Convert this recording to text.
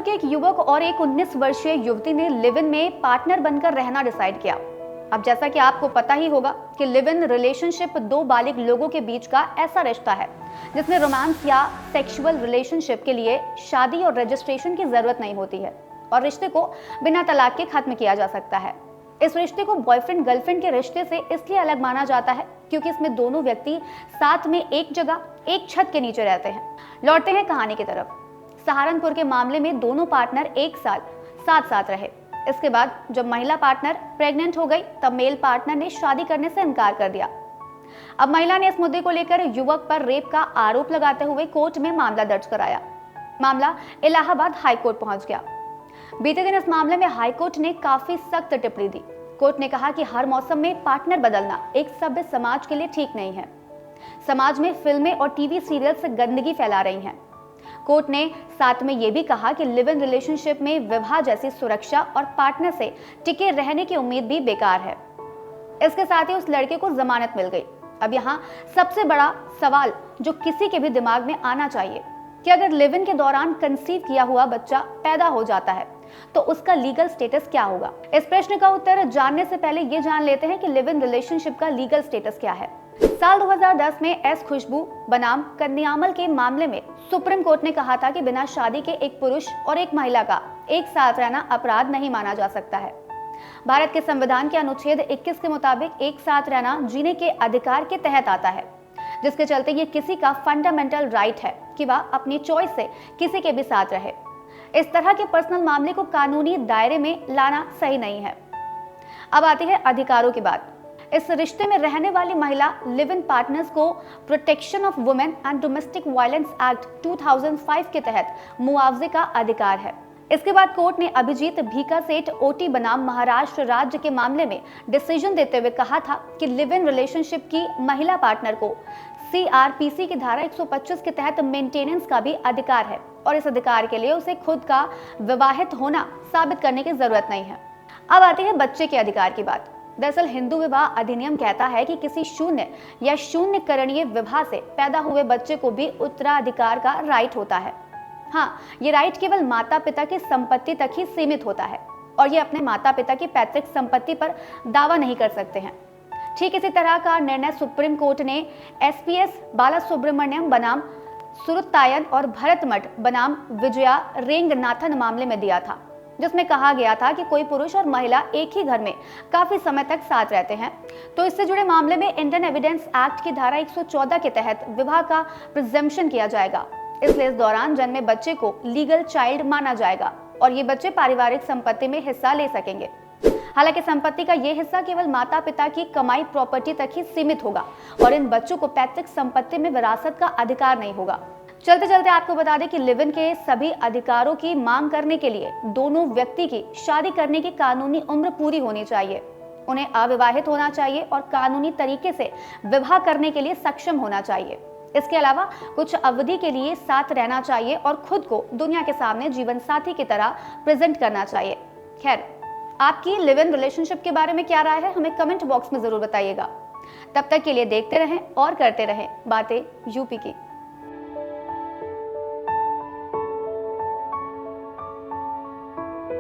के एक युवक और एक 19 वर्षीय युवती ने लिव इन में पार्टनर बनकर रहना डिसाइड किया। अब जैसा कि आपको पता ही होगा कि लिव इन रिलेशनशिप दो बालिग लोगों के बीच का ऐसा रिश्ता है जिसमें रोमांस या सेक्सुअल रिलेशनशिप के लिए शादी और रजिस्ट्रेशन की जरूरत नहीं होती है और रिश्ते को बिना तलाक के खत्म किया जा सकता है। इस रिश्ते को बॉयफ्रेंड गर्लफ्रेंड के रिश्ते से इसलिए अलग माना जाता है क्योंकि इसमें दोनों व्यक्ति साथ में एक जगह एक छत के नीचे रहते हैं। लौटते हैं कहानी की तरफ। सहारनपुर के मामले में दोनों पार्टनर एक साल साथ साथ रहे। इसके बाद जब महिला पार्टनर प्रेग्नेंट हो गई तब मेल पार्टनर ने शादी करने से इनकार कर दिया। अब महिला ने इस मुद्दे को लेकर युवक पर रेप का आरोप लगाते हुए कोर्ट में मामला दर्ज कराया। मामला इलाहाबाद हाईकोर्ट पहुंच गया। बीते दिन इस मामले में हाईकोर्ट ने काफी सख्त टिप्पणी दी। कोर्ट ने कहा कि हर मौसम में पार्टनर बदलना एक सभ्य समाज के लिए ठीक नहीं है। समाज में फिल्में और टीवी सीरियल से गंदगी फैला रही हैं। कोर्ट ने साथ में यह भी कहा कि लिव इन रिलेशनशिप में विवाह जैसी सुरक्षा और पार्टनर से टिके रहने की उम्मीद भी बेकार है। इसके साथ ही उस लड़के को जमानत मिल गई। अब यहाँ सबसे बड़ा सवाल जो किसी के भी दिमाग में आना चाहिए कि अगर लिव इन के दौरान कंसीव किया हुआ बच्चा पैदा हो जाता है तो उसका लीगल स्टेटस क्या होगा। इस प्रश्न का उत्तर जानने से पहले ये जान लेते हैं कि लिव इन रिलेशनशिप का लीगल स्टेटस क्या है। साल 2010 में एस खुशबू बनाम कन्यामल के मामले में सुप्रीम कोर्ट ने कहा था कि बिना शादी के एक पुरुष और एक महिला का एक साथ रहना अपराध नहीं माना जा सकता है। भारत के संविधान के अनुच्छेद 21 के मुताबिक एक साथ रहना जीने के अधिकार के तहत आता है, जिसके चलते ये किसी का फंडामेंटल राइट है कि वह अपनी चॉइस से किसी के भी साथ रहे। इस तरह के पर्सनल मामले को कानूनी दायरे में लाना सही नहीं है। अब आती है अधिकारों की बात। इस रिश्ते में रहने वाली महिला लिव इन पार्टनर्स को protection of women and domestic violence act 2005 के तहत मुआवजे का अधिकार है। इसके बाद कोर्ट ने अभिजीत भीका सेठ ओटी बनाम महाराष्ट्र राज्य के मामले में डिसीजन देते हुए कहा था कि लिव इन रिलेशनशिप की महिला पार्टनर को CRPC की धारा 125 के तहत मेंटेनेंस का भी अधिकार है और इस अधिकार के लिए उसे खुद का विवाहित होना साबित करने की जरूरत नहीं है। अब आती है बच्चे के अधिकार की बात। दरअसल हिंदू विवाह अधिनियम कहता है कि किसी शून्य या शून्य करणीय विवाह से पैदा हुए बच्चे को भी उत्तराधिकार का राइट होता है। हाँ, ये राइट केवल माता पिता की संपत्ति तक ही सीमित होता है और ये अपने माता पिता की पैतृक संपत्ति पर दावा नहीं कर सकते हैं। ठीक इसी तरह का निर्णय सुप्रीम कोर्ट ने SPS बालासुब्रमण्यम बनाम सुरुत्तायन और भरतमठ बनाम विजया रेंगनाथन मामले में दिया था, जिसमें कहा गया था कि कोई पुरुष और महिला एक ही घर में काफी समय तक साथ रहते हैं तो इससे जुड़े मामले में इंडियन एविडेंस एक्ट की धारा 114 के तहत विवाह का प्रिजम्पशन किया जाएगा। इसलिए इस दौरान जन्मे बच्चे को लीगल चाइल्ड माना जाएगा और ये बच्चे पारिवारिक संपत्ति में हिस्सा ले सकेंगे। हालांकि संपत्ति का ये हिस्सा केवल माता पिता की कमाई प्रॉपर्टी तक ही सीमित होगा और इन बच्चों को पैतृक संपत्ति में विरासत का अधिकार नहीं होगा। चलते चलते आपको बता दें कि लिव इन के सभी अधिकारों की मांग करने के लिए दोनों व्यक्ति की शादी करने की कानूनी उम्र पूरी होनी चाहिए, उन्हें अविवाहित होना चाहिए और कानूनी तरीके से विवाह करने के लिए सक्षम होना चाहिए। इसके अलावा कुछ अवधि के लिए साथ रहना चाहिए और खुद को दुनिया के सामने जीवन साथी की तरह प्रेजेंट करना चाहिए। खैर, आपकी लिव इन रिलेशनशिप के बारे में क्या राय है, हमें कमेंट बॉक्स में जरूर बताइएगा। तब तक के लिए देखते रहें और करते रहें बातें यूपी की।